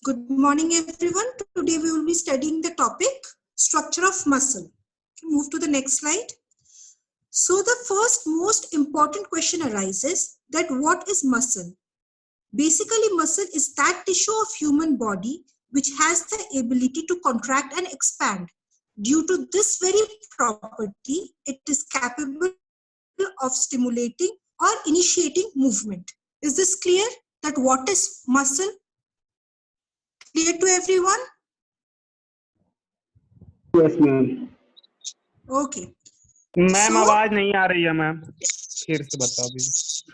Good morning, everyone. Today we will be studying the topic structure of muscle. Move to the next slide. So the first most important question arises that what is muscle? Basically, muscle is that tissue of human body which has the ability to contract and expand. Due to this very property, it is capable of stimulating or initiating movement. Is this clear that what is muscle? Clear to everyone? Yes, ma'am. Okay. Ma'am So- आवाज नहीं आ रही है ma'am, फिर से बता दीजिए।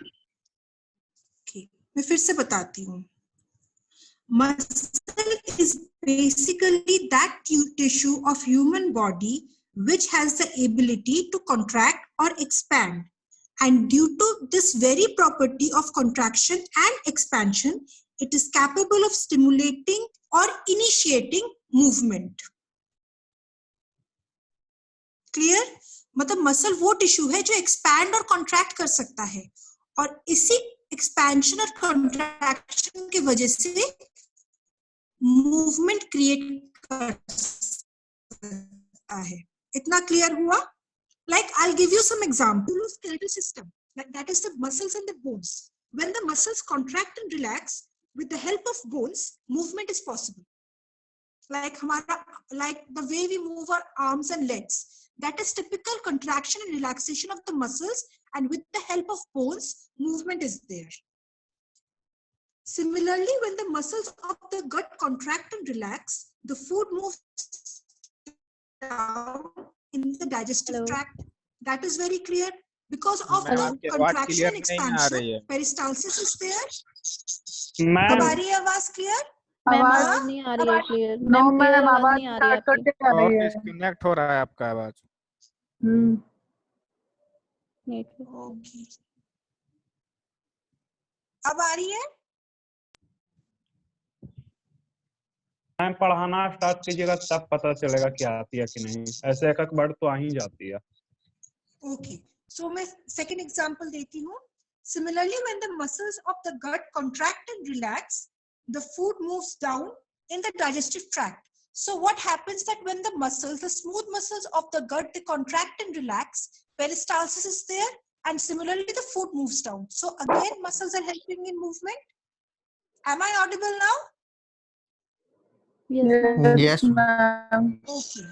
Okay. मैं फिर से बताती हूँ। Muscle is basically that tissue of human body which has the ability to contract or expand. And due to this very property of contraction and expansion, it is capable of stimulating or initiating movement. Clear? मतलब muscle वो tissue है जो expand और contract कर सकता है और इसी एक्सपेंशन और कॉन्ट्रैक्शन की वजह से मूवमेंट क्रिएट कर सकता है। इतना क्लियर हुआ? Like I'll give you some example of skeletal system. Like that is the muscles and the bones. When the muscles contract and relax with the help of bones, movement is possible. Like the way we move our arms and legs. That is typical contraction and relaxation of the muscles, and with the help of bones, movement is there. Similarly, when the muscles of the gut contract and relax, the food moves down in the digestive tract. That is very clear. Because of contraction and expansion, peristalsis is there. Ma'am हमारी आवाज clear? आवाज नहीं आ रही है clear. No ma'am, आवाज नहीं आ रही है कट आपकी। के आ रही है। डिस्कनेक्ट हो रहा है आपका आवाज। ओके, अब आ रही है? मैम पढ़ाना स्टार्ट कीजिएगा तब पता चलेगा कि आती है कि नहीं, ऐसे एक वर्ड तो आ ही जाती है। Okay, so मैं second example देती हूँ. Similarly, when the muscles of the gut contract and relax, the food moves down in the digestive tract. So what happens that when the muscles, the smooth muscles of the gut, they contract and relax, peristalsis is there, and similarly the food moves down. So again, muscles are helping in movement. Am I audible now? Yes, ma'am. Yes, ma'am. Okay.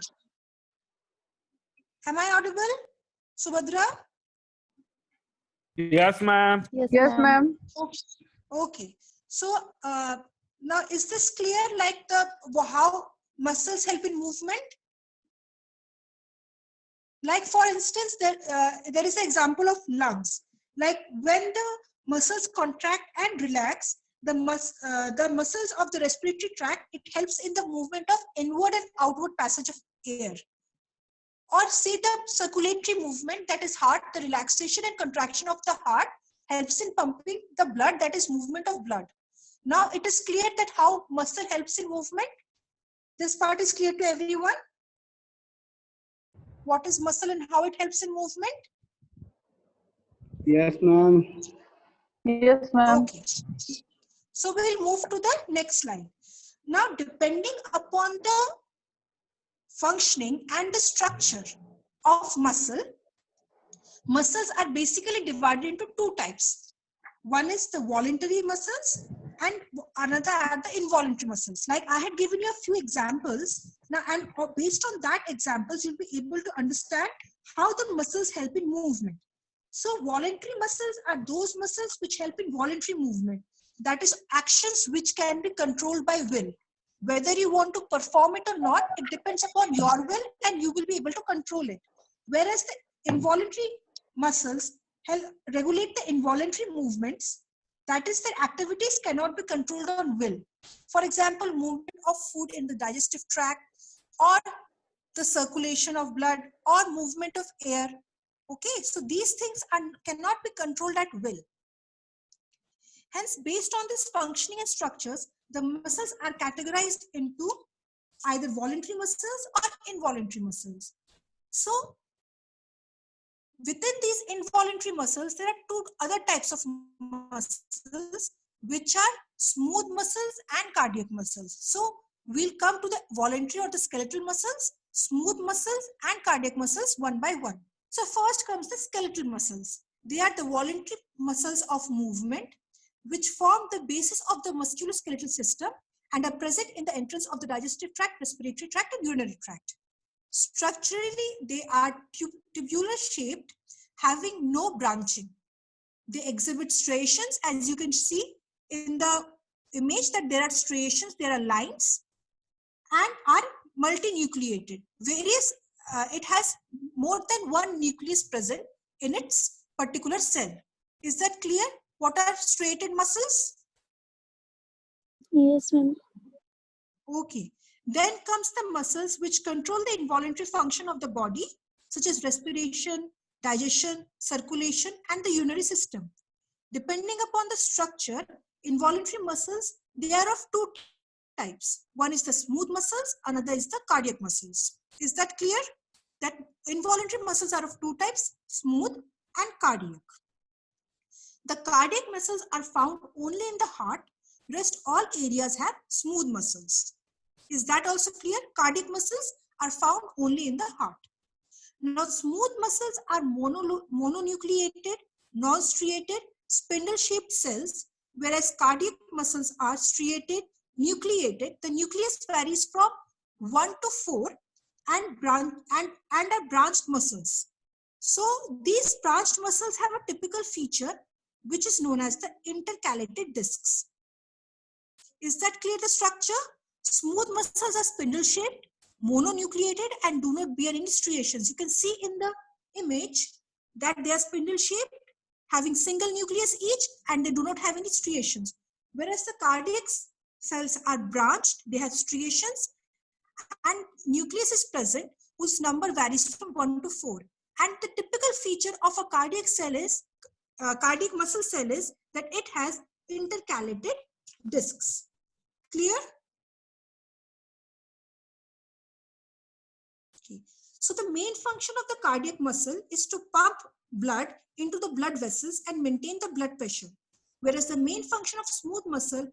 Am I audible? Subhadra? Yes ma'am. Yes, ma'am. Okay. So now is this clear? Like how muscles help in movement? Like for instance, there is an example of lungs. Like when the muscles contract and relax, the muscles of the respiratory tract, it helps in the movement of inward and outward passage of air. Or say the circulatory movement, that is heart, the relaxation and contraction of the heart helps in pumping the blood, that is movement of blood. Now it is clear that how muscle helps in movement. This part is clear to everyone. What is muscle and how it helps in movement? Yes, ma'am. Yes, ma'am. Okay. So we will move to the next slide. Now, depending upon the functioning and the structure of muscles are basically divided into two types. One is the voluntary muscles and another are the involuntary muscles. Like I had given you a few examples. Now, and based on that examples, you'll be able to understand how the muscles help in movement. So voluntary muscles are those muscles which help in voluntary movement. That is actions which can be controlled by will. Whether you want to perform it or not, it depends upon your will and you will be able to control it. Whereas the involuntary muscles help regulate the involuntary movements. That is, their activities cannot be controlled on will. For example, movement of food in the digestive tract or the circulation of blood or movement of air. Okay, so these things cannot be controlled at will. Hence, based on this functioning and structures, the muscles are categorized into either voluntary muscles or involuntary muscles. So, within these involuntary muscles, there are two other types of muscles which are smooth muscles and cardiac muscles. So we'll come to the voluntary or the skeletal muscles, smooth muscles and cardiac muscles one by one. So first comes the skeletal muscles. They are the voluntary muscles of movement which form the basis of the musculoskeletal system and are present in the entrance of the digestive tract, respiratory tract and urinary tract. Structurally, they are tubular shaped, having no branching. They exhibit striations, as you can see in the image, that there are striations, there are lines, and are multinucleated. It has more than one nucleus present in its particular cell. Is that clear? What are striated muscles? Yes, ma'am. Okay. Then comes the muscles which control the involuntary function of the body, such as respiration, digestion, circulation, and the urinary system. Depending upon the structure, involuntary muscles, they are of two types. One is the smooth muscles, another is the cardiac muscles. Is that clear? That involuntary muscles are of two types, smooth and cardiac. The cardiac muscles are found only in the heart. Rest all areas have smooth muscles. Is that also clear? Cardiac muscles are found only in the heart. Now, smooth muscles are mononucleated, non-striated, spindle-shaped cells, whereas cardiac muscles are striated, nucleated. The nucleus varies from 1 to 4 and are branched muscles. So, these branched muscles have a typical feature which is known as the intercalated discs. Is that clear, the structure? Smooth muscles are spindle-shaped, mononucleated, and do not bear any striations. You can see in the image that they are spindle-shaped, having single nucleus each, and they do not have any striations. Whereas the cardiac cells are branched, they have striations, and nucleus is present, whose number varies from 1 to 4. And the typical feature of a cardiac cell is, cardiac muscle cell is that it has intercalated discs. Clear? Okay. So the main function of the cardiac muscle is to pump blood into the blood vessels and maintain the blood pressure. Whereas the main function of smooth muscle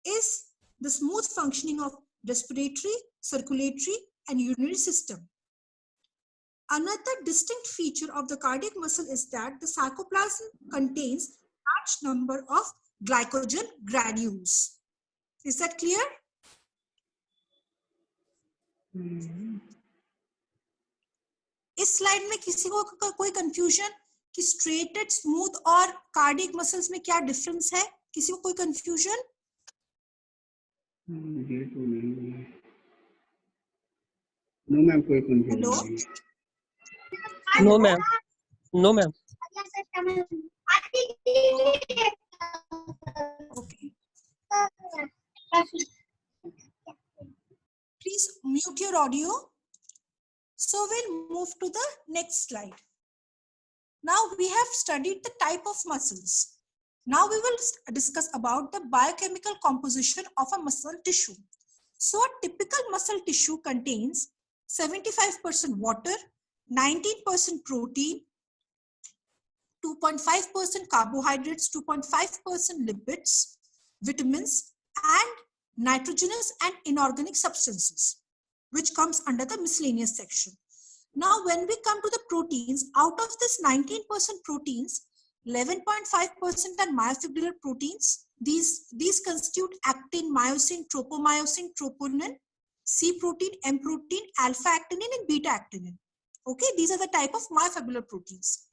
is the smooth functioning of respiratory, circulatory, and urinary system. Another distinct feature of the cardiac muscle is that the sarcoplasm contains a large number of glycogen granules. Is that clear? इस slide में किसी को कोई confusion कि striated, smooth और cardiac muscles में क्या difference है? किसी को कोई कंफ्यूजन? नो मैम, कोई कंफ्यूजन हेलो, नहीं। No ma'am, no ma'am. Okay, please mute your audio. So we'll move to the next slide. Now we have studied the type of muscles. Now we will discuss about the biochemical composition of a muscle tissue. So a typical muscle tissue contains 75% water, 19% protein, 2.5% carbohydrates, 2.5% lipids, vitamins, and nitrogenous and inorganic substances, which comes under the miscellaneous section. Now, when we come to the proteins, out of this 19% proteins, 11.5% are myofibrillar proteins. These constitute actin, myosin, tropomyosin, troponin, C protein, M protein, alpha actinin, and beta actinin. Okay, these are the type of myofibrillar proteins.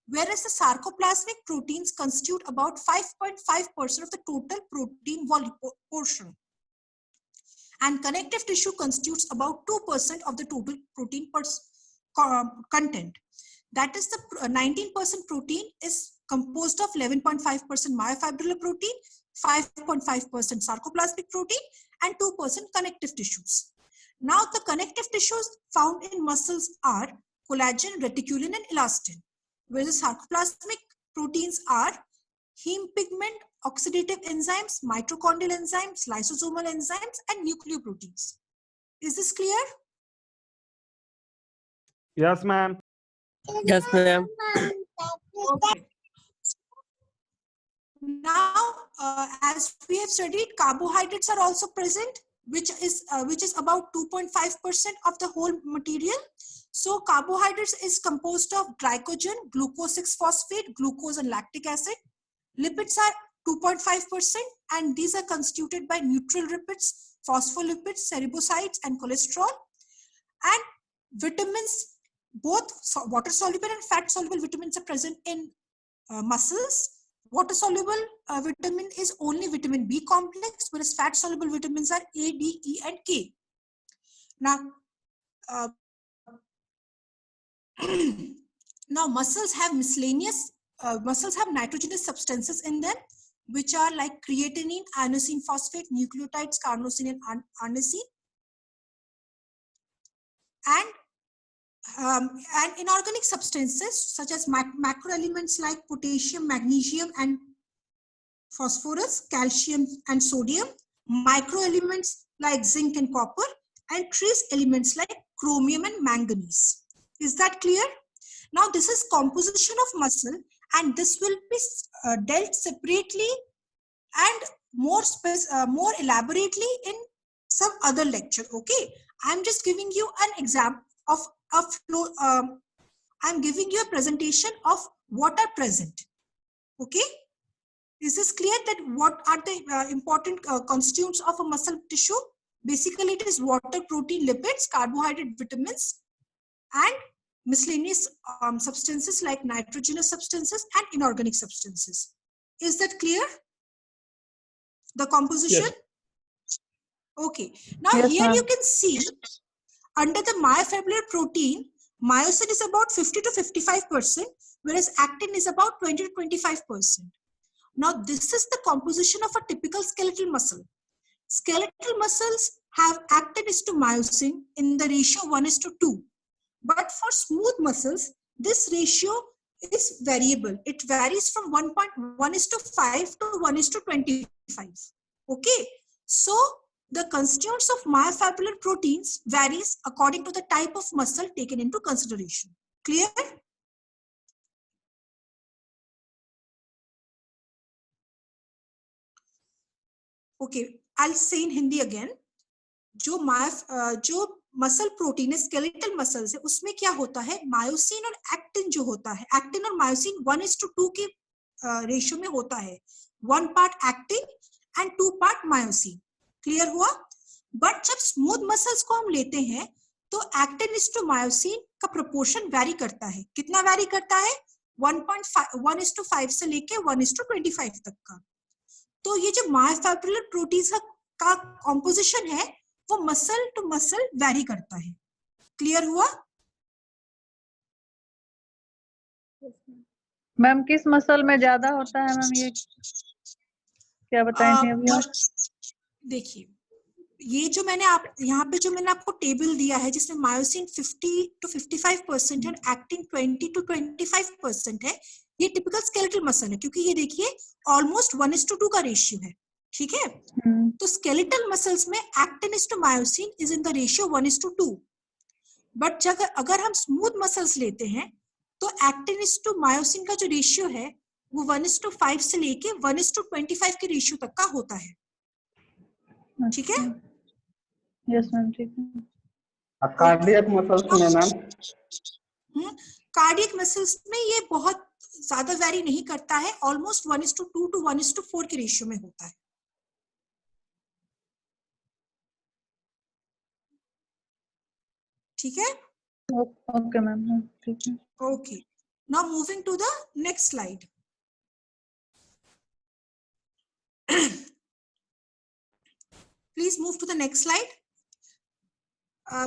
Whereas the sarcoplasmic proteins constitute about 5.5% of the total protein portion. And connective tissue constitutes about 2% of the total protein content. That is, the 19% protein is composed of 11.5% myofibrillar protein, 5.5% sarcoplasmic protein, and 2% connective tissues. Now, the connective tissues found in muscles are collagen, reticulin, and elastin, whereas the sarcoplasmic proteins are heme pigment, oxidative enzymes, mitochondrial enzymes, lysosomal enzymes, and nucleoproteins. Is this clear? Yes, ma'am. Yes, ma'am. Okay. Now, as we have studied, carbohydrates are also present, which is about 2.5% of the whole material. So carbohydrates is composed of glycogen, glucose 6-phosphate, glucose and lactic acid. Lipids are 2.5%, and these are constituted by neutral lipids, phospholipids, cerebosides, and cholesterol. And vitamins, both water soluble and fat soluble vitamins are present in muscles. Water soluble vitamin is only vitamin B complex, whereas fat soluble vitamins are A, D, E, and K. Now, now muscles have miscellaneous, muscles have nitrogenous substances in them, which are like creatinine, inosine phosphate, nucleotides, carnosine, and arnosine. And inorganic substances such as macro elements like potassium, magnesium, and phosphorus, calcium, and sodium, micro elements like zinc and copper, and trace elements like chromium and manganese. Is that clear? Now, this is composition of muscle, and this will be dealt separately and more elaborately in some other lecture. Okay, I'm just giving you an example of a flow. I'm giving you a presentation of what are present. Okay, is this clear that what are the important constituents of a muscle tissue? Basically, it is water, protein, lipids, carbohydrate, vitamins, and miscellaneous substances like nitrogenous substances and inorganic substances. Is that clear? The composition? Yes. Okay. Now Yes, here ma'am. you can see under the myofibrillar protein, myosin is about 50 to 55%, whereas actin is about 20 to 25%. Now this is the composition of a typical skeletal muscle. Skeletal muscles have actin is to myosin in the ratio 1:2. But for smooth muscles, this ratio is variable. It varies from 1:5 to 1:25. Okay. So the constituents of myofibrillar proteins varies according to the type of muscle taken into consideration. Clear? Okay, I'll say in Hindi again. जो muscle protein है, skeletal muscles है, उसमें क्या होता है, myosin और actin जो होता है, एक्टिन और मायोसिन 1:2 के रेशियो में होता है. 1 part actin and 2 part myosin. Clear हुआ? बट जब स्मूथ मसल्स को हम लेते हैं तो एक्टिन इज टू मायोसिन का प्रोपोर्शन वैरी करता है. कितना वैरी करता है? 1:5 से लेके 1:25 तक का. तो ये जो मायोफाइब्रिलर प्रोटीन्स का कॉम्पोजिशन है वो मसल टू मसल वैरी करता है. क्लियर हुआ? मैम किस मसल में ज्यादा होता है मैम, ये क्या बताएं थे अभी आप? देखिए, ये जो मैंने यहाँ पे जो मैंने आपको टेबल दिया है जिसमें मायोसिन 50 to 55% है, एक्टिन 20 to 25% है, ये टिपिकल स्केलेटल मसल है, क्योंकि ये देखिए ऑलमोस्ट 1:2 का रेशियो है. ठीक है? तो स्केलेटल मसल्स में actin is to myosin is in the ratio 1:2. But अगर हम स्मूथ मसल्स लेते हैं तो एक्टिन इज टू मायोसिन का जो रेशियो है वो 1:5 से लेके 1:25 के रेशियो तक का होता है. ठीक है? यस मैम, ठीक है. कार्डियक मसल्स में मैम, कार्डियक मसल्स में ये बहुत ज्यादा वेरी नहीं करता है, ऑलमोस्ट 1:2 to 1:4 के रेशियो में होता है. ठीक है? ओके मैम, ठीक है. Okay. Now moving to the next slide. Please move to the next slide.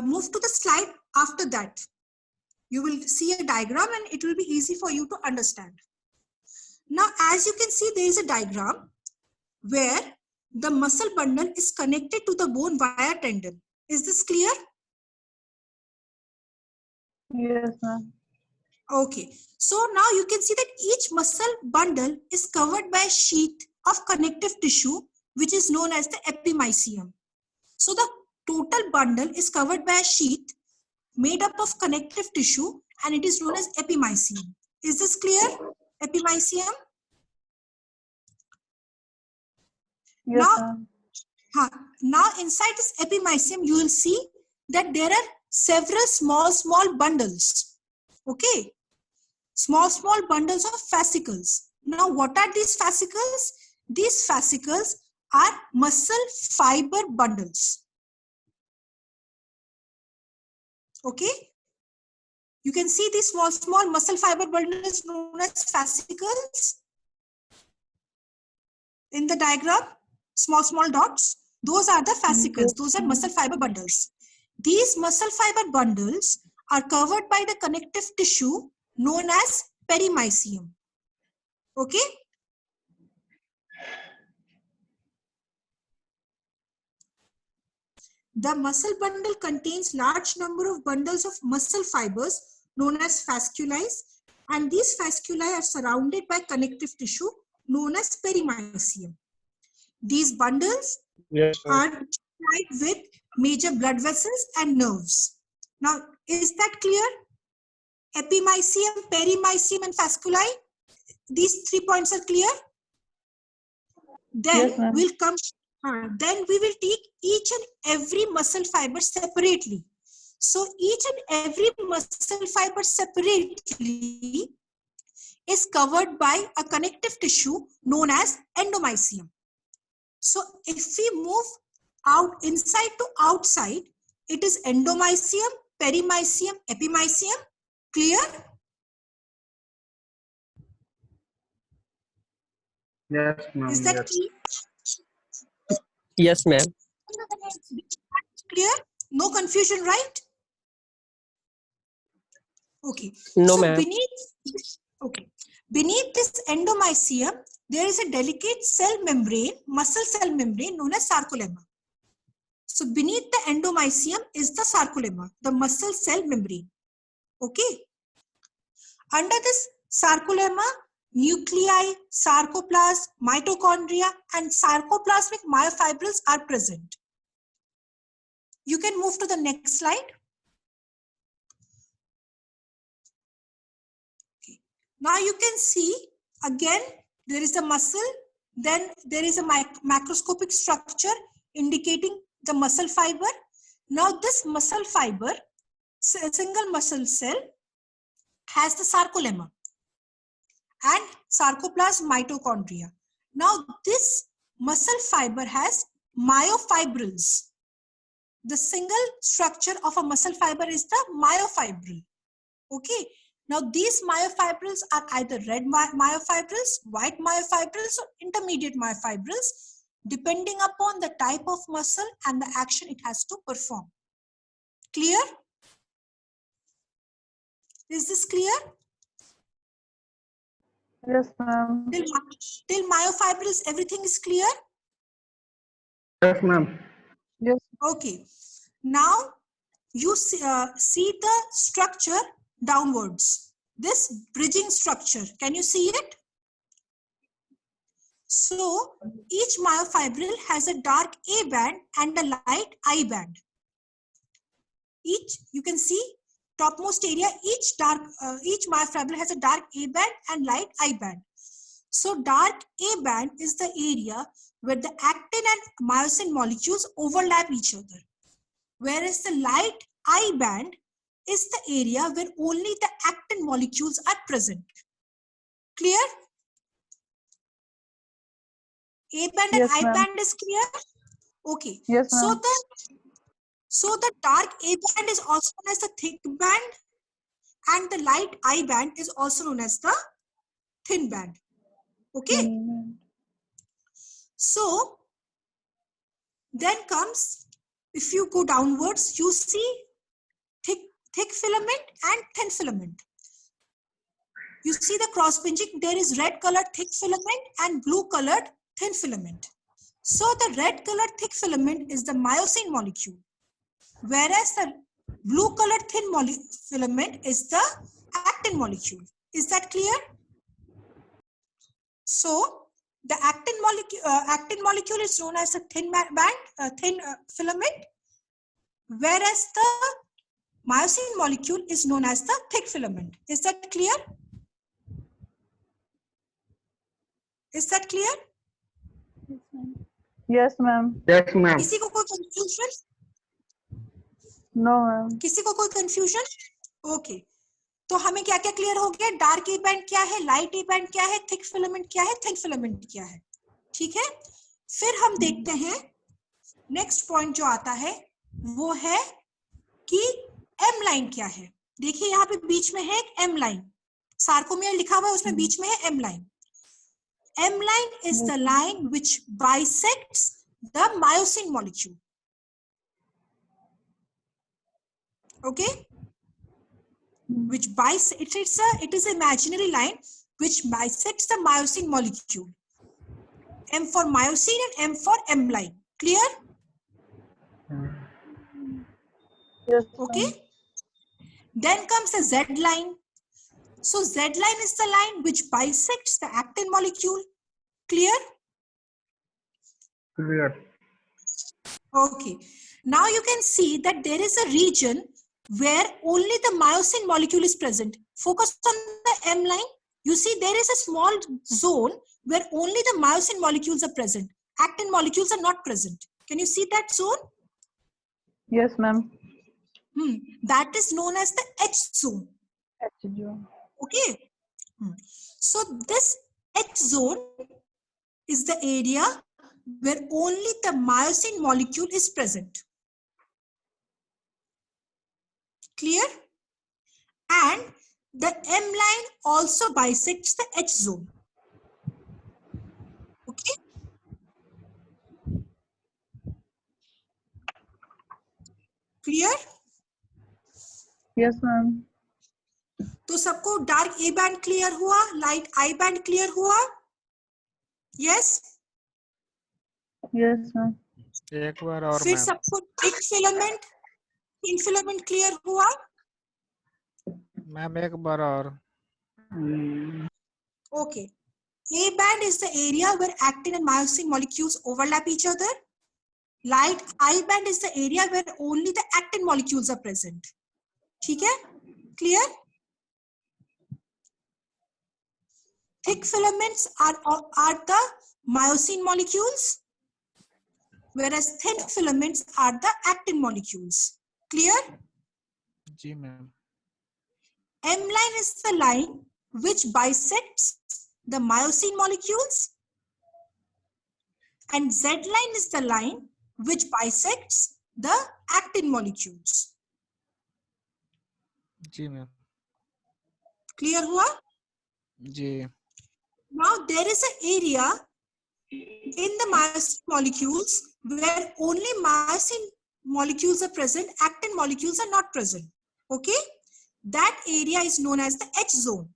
Move to the slide after that. You will see a diagram and it will be easy for you to understand. Now, as you can see, there is a diagram where the muscle bundle is connected to the bone via tendon. Is this clear? Yes ma'am. Okay, so now you can see that each muscle bundle is covered by a sheath of connective tissue, which is known as the epimysium. So the total bundle is covered by a sheath made up of connective tissue and it is known as epimysium. Is this clear? Epimysium? Yes, Now, ma'am. now inside this epimysium, you will see that there are several small bundles. Okay, small bundles of fascicles. Now, what are these fascicles? These fascicles are muscle fiber bundles. Okay, you can see these small muscle fiber bundles known as fascicles in the diagram. Small dots. Those are the fascicles. Those are muscle fiber bundles. These muscle fiber bundles are covered by the connective tissue known as perimysium. Okay. The muscle bundle contains large number of bundles of muscle fibers known as fasciculi, and these fasciculi are surrounded by connective tissue known as perimysium. These bundles are tied with major blood vessels and nerves. Now, is that clear? Epimysium, perimysium, and fasciculi. These 3 points are clear. Then Yes, ma'am. we'll come. Then we will take each and every muscle fiber separately. So each and every muscle fiber separately is covered by a connective tissue known as endomysium. So if we move out inside to outside, it is endomysium, perimysium, epimysium. Clear? Yes, ma'am. Is that clear? Yes, ma'am. Clear? No confusion, right? Okay. No, so ma'am. beneath this endomysium, there is a delicate cell membrane, muscle cell membrane known as sarcolemma. So beneath the endomysium is the sarcolemma, the muscle cell membrane. Okay. Under this sarcolemma, nuclei, sarcoplasm, mitochondria, and sarcoplasmic myofibrils are present. You can move to the next slide. Okay. Now you can see again there is a muscle, then there is a macroscopic structure indicating the muscle fiber. Now this muscle fiber, a single muscle cell, has the sarcolemma and sarcoplasm mitochondria. Now this muscle fiber has myofibrils. The single structure of a muscle fiber is the myofibril. Okay. Now these myofibrils are either red myofibrils, white myofibrils, or intermediate myofibrils, depending upon the type of muscle and the action it has to perform. Clear? Is this clear? Yes, ma'am. Till myofibrils, everything is clear? Yes, ma'am. Yes. Okay. Now you see the structure downwards. This bridging structure. Can you see it? So each myofibril has a dark A band and a light I band. You can see topmost area, each myofibril has a dark A band and light I band. So dark A band is the area where the actin and myosin molecules overlap each other, whereas the light I band is the area where only the actin molecules are present. Clear? A band Yes, and I ma'am. band is clear? Okay. Yes, ma'am. So the dark A band is also known as the thick band, and the light I band is also known as the thin band. Okay. So then comes, if you go downwards, you see thick filament and thin filament. You see the cross bridging, there is red colored thick filament and blue colored thin filament. So the red colored thick filament is the myosin molecule, whereas the blue colored thin filament is the actin molecule. Is that clear? So the actin molecule is known as a thin filament, whereas the myosin molecule is known as the thick filament. Is that clear? Is that clear? Yes, ma'am. Yes, ma'am. Yes, ma'am. किसी को कोई confusion? No, ma'am. किसी को कोई confusion? Okay, तो हमें क्या क्या क्लियर हो गया? डार्क ई बैंड क्या है, लाइट ई बैंड क्या है, थिक फिलामेंट क्या है, थिन फिलामेंट क्या है। ठीक है, फिर हम देखते हैं नेक्स्ट पॉइंट जो आता है वो है कि एम लाइन क्या है। देखिए यहाँ पे बीच में है एक एम लाइन, सार्कोमियर लिखा हुआ है, उसमें बीच में है M line. M line is the line which bisects the myosin molecule. Okay, which bisects it is an imaginary line which bisects the myosin molecule. M for myosin and M for M line. Clear? Yes. Okay. Then comes the Z line. So Z line is the line which bisects the actin molecule. Clear? Clear. Okay. Now you can see that there is a region where only the myosin molecule is present. Focus on the M line. You see there is a small zone where only the myosin molecules are present. Actin molecules are not present. Can you see that zone? Yes, ma'am. That is known as the H zone. H zone. Okay. So this H zone is the area where only the myosin molecule is present. Clear? And the M line also bisects the H zone. Okay. Clear? Yes, ma'am. तो सबको dark A band clear हुआ, light I band clear हुआ? Yes? Yes, ma'am. एक बार और फिर ma'am. सबको thick filament, thin filament clear हुआ? Ma'am एक बार और। Okay. A band is the area where actin and myosin molecules overlap each other. Light I band is the area where only the actin molecules are present. ठीक है? Clear? Thick filaments are the myosin molecules, whereas thin filaments are the actin molecules. Clear? जी ma'am. M line is the line which bisects the myosin molecules, and Z line is the line which bisects the actin molecules. जी ma'am. Clear हुआ? जी। Now there is an area in the myosin molecules where only myosin molecules are present, actin molecules are not present. Okay? That area is known as the H zone.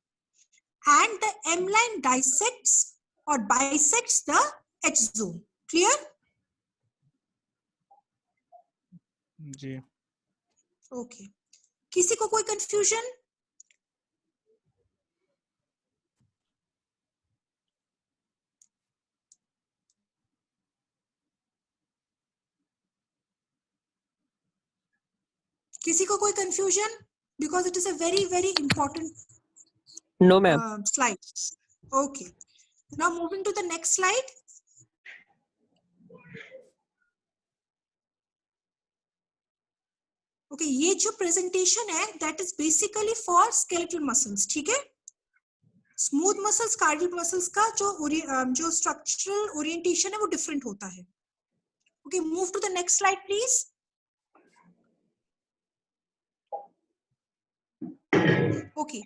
And the M line dissects or bisects the H zone. Clear? Ji. Okay. किसी को कोई confusion? किसी को कोई confusion? Because it is a very, very important No ma'am. slide. Okay. Now moving to the next slide. Okay, ये जो presentation है, that is basically for skeletal muscles. ठीक है? Smooth muscles, cardiac muscles का जो structural orientation है वो different होता है. Okay, move to the next slide, please. Okay.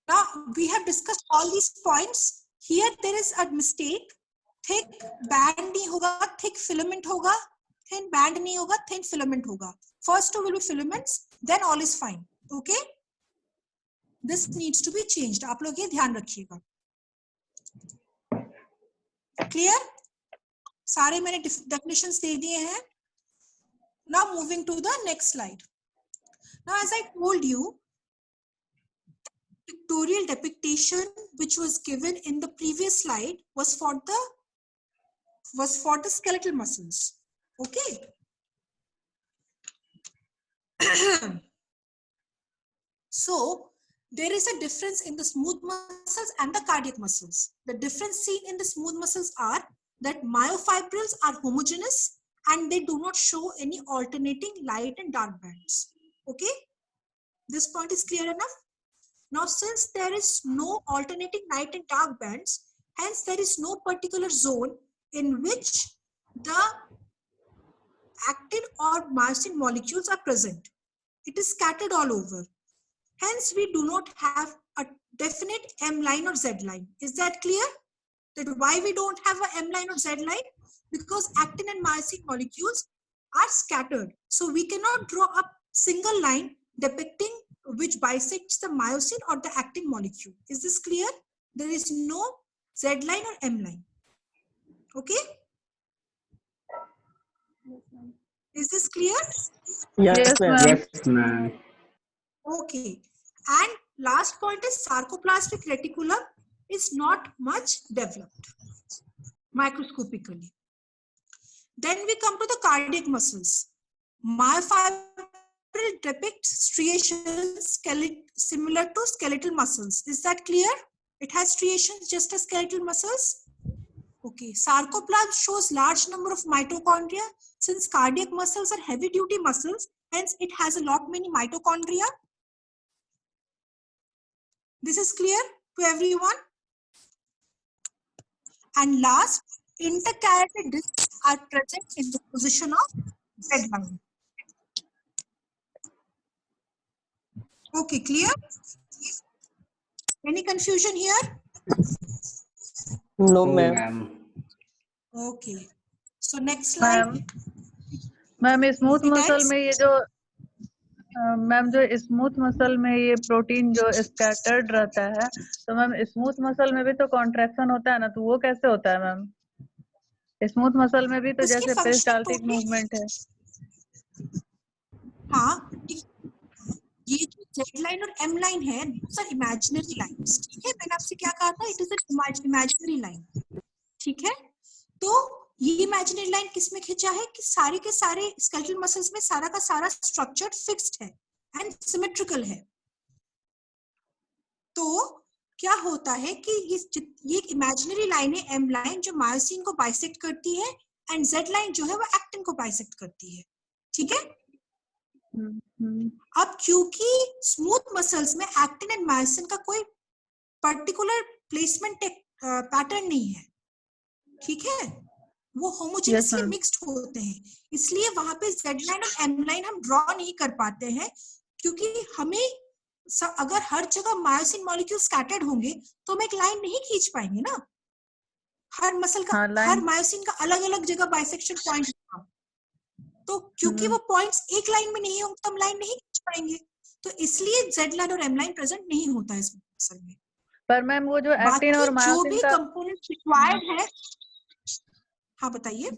Now we have discussed all these points. Here there is a mistake. Thick band नहीं होगा, thick filament होगा. Thin band नहीं होगा, thin filament होगा. First two will be filaments, then all is fine. Okay? This needs to be changed. आप लोग ये ध्यान रखिएगा. Clear? सारे मैंने definitions दे दिए हैं. Now moving to the next slide. Now as I told you, pictorial depiction which was given in the previous slide was for the skeletal muscles. Okay. So there is a difference in the smooth muscles and the cardiac muscles. The difference seen in the smooth muscles are that myofibrils are homogeneous and they do not show any alternating light and dark bands. Okay, this point is clear enough. Now, since there is no alternating light and dark bands, hence there is no particular zone in which the actin or myosin molecules are present. It is scattered all over. Hence, we do not have a definite M line or Z line. Is that clear? That why we don't have a M line or Z line? Because actin and myosin molecules are scattered. So we cannot draw a single line depicting which bisects the myosin or the actin molecule. Is this clear? There is no Z line or M line. Okay? Is this clear? Yes, ma'am. Yes, ma'am. Okay. And last point is sarcoplasmic reticulum is not much developed microscopically. Then we come to the cardiac muscles. Myofibril depicts striations similar to skeletal muscles. Is that clear? It has striations just as skeletal muscles. Okay. Sarcoplasm shows large number of mitochondria. Since cardiac muscles are heavy duty muscles, hence it has a lot many mitochondria. This is clear to everyone. And last, intercalated discs are present in the position of Z line. Okay, clear? Any confusion here? No, No, ma'am. ma'am. Okay. So next slide. Ma'am smooth Did I muscle में ये जो ma'am जो smooth muscle में ये protein जो scattered रहता है, तो मैम स्मूथ मसल में भी तो कॉन्ट्रैक्शन होता है ना, तो वो कैसे होता है मैम? स्मूथ मसल में भी तो उसकी जैसे function पेरिस्टाल्टिक totally- मूवमेंट है। हाँ, ये जो Z लाइन और M लाइन है, सर इमेजिनरी लाइंस, ठीक है? मैंने आपसे क्या कहा था? It is an imaginary line, ठीक है? तो ये इमेजिनरी लाइन किस में खींचा है कि सारे के सारे स्केलेटल मसल्स में सारा का सारा स्ट्रक्चर फिक्स्ड है एंड सिमेट्रिकल है। तो क्या होता है कि ये इमेजिनरी लाइन है एम लाइन जो मायोसिन को बाइसेक्ट करती है एंड जेड लाइन जो है वो एक्टिन को बाइसेक्ट करती है, ठीक है? अब क्योंकि स्मूथ मसल्स में एक्टिन एंड मायोसिन का कोई पर्टिकुलर प्लेसमेंट पैटर्न नहीं है, ठीक है? वो होमोजेनियसली मिक्स्ड होते हैं, इसलिए वहां पे जेड लाइन और एम लाइन हम ड्रॉ नहीं कर पाते हैं, क्योंकि हमें अगर हर जगह मायोसिन मॉलिक्यूल स्कैटर्ड होंगे तो हम एक लाइन नहीं खींच पाएंगे ना। हर मसल का हर मायोसिन का अलग अलग जगह बाइसेक्शन पॉइंट होगा, तो क्योंकि वो पॉइंट्स एक लाइन में नहीं होंगे तो हम लाइन नहीं खींच पाएंगे, तो इसलिए जेड लाइन और एम लाइन प्रेजेंट नहीं होता है इस मसल में। पर मैम वो जो एक्टिन और मायोसिन जो भी का कंपोनेंट रिक्वायर्ड है, हाँ बताइए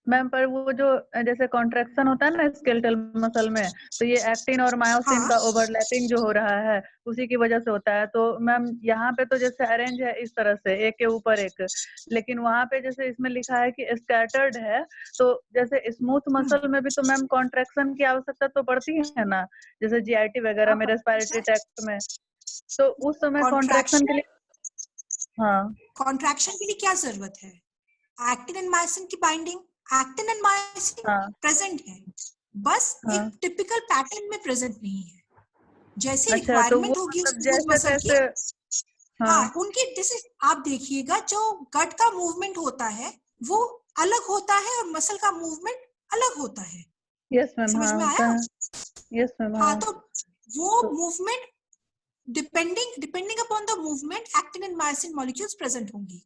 मैम, पर वो जो जैसे कॉन्ट्रैक्शन होता है ना स्केलेटल मसल में, तो ये एक्टिन और मायोसिन का ओवरलैपिंग जो हो रहा है उसी की वजह से होता है। तो मैम यहाँ पे तो जैसे अरेंज है इस तरह से एक के ऊपर एक, लेकिन वहाँ पे जैसे इसमें लिखा है कि स्कैटर्ड है, तो जैसे स्मूथ मसल में भी तो मैम कॉन्ट्रैक्शन की आवश्यकता तो पड़ती है ना, जैसे जीआईटी वगैरह में, रेस्पिरेटरी ट्रैक्ट में, तो उस समय कॉन्ट्रैक्शन के लिए कॉन्ट्रैक्शन के लिए क्या जरूरत है? एक्टिन एंड मायोसिन की binding, actin and myosin present है, बस एक टिपिकल पैटर्न में प्रेजेंट नहीं है। जैसे रिक्वायरमेंट होगी उस मसल की, हाँ उनकी, जैसे आप देखिएगा जो गट का मूवमेंट होता है वो अलग होता है और मसल का मूवमेंट अलग होता है। यस मैम, समझ में आया? Yes ma'am. हाँ, तो वो movement depending upon the movement actin and myosin molecules present होंगी।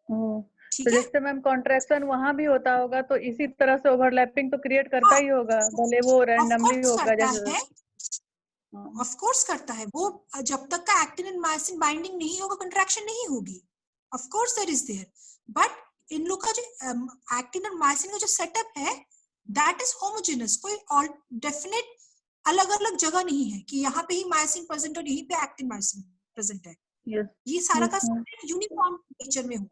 तो जैसे मैम कॉन्ट्रैक्शन वहां भी होता होगा, तो इसी तरह से ओवरलैपिंग तो क्रिएट करता ही होगा, भले वो रैंडमली होगा जैसे। ऑफ कोर्स करता है वो, जब तक का एक्टिन एंड मायोसिन बाइंडिंग नहीं होगा कंट्रैक्शन नहीं होगी। Of course there is there, but इन लोग का जो एक्टिन और मायोसिन का जो सेटअप है दैट इज होमोजेनस, कोई डेफिनेट अलग अलग जगह नहीं है कि यहाँ पे ही मायोसिन प्रेजेंट और यहीं पे एक्टिन मायोसिन प्रेजेंट है। ये सारा का यूनिफॉर्म नेचर में हो,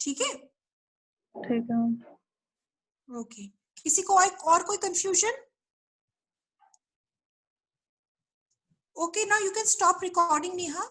ठीक है? ठीक है। ओके, किसी को और कोई confusion? Okay, now you can stop recording, Neha.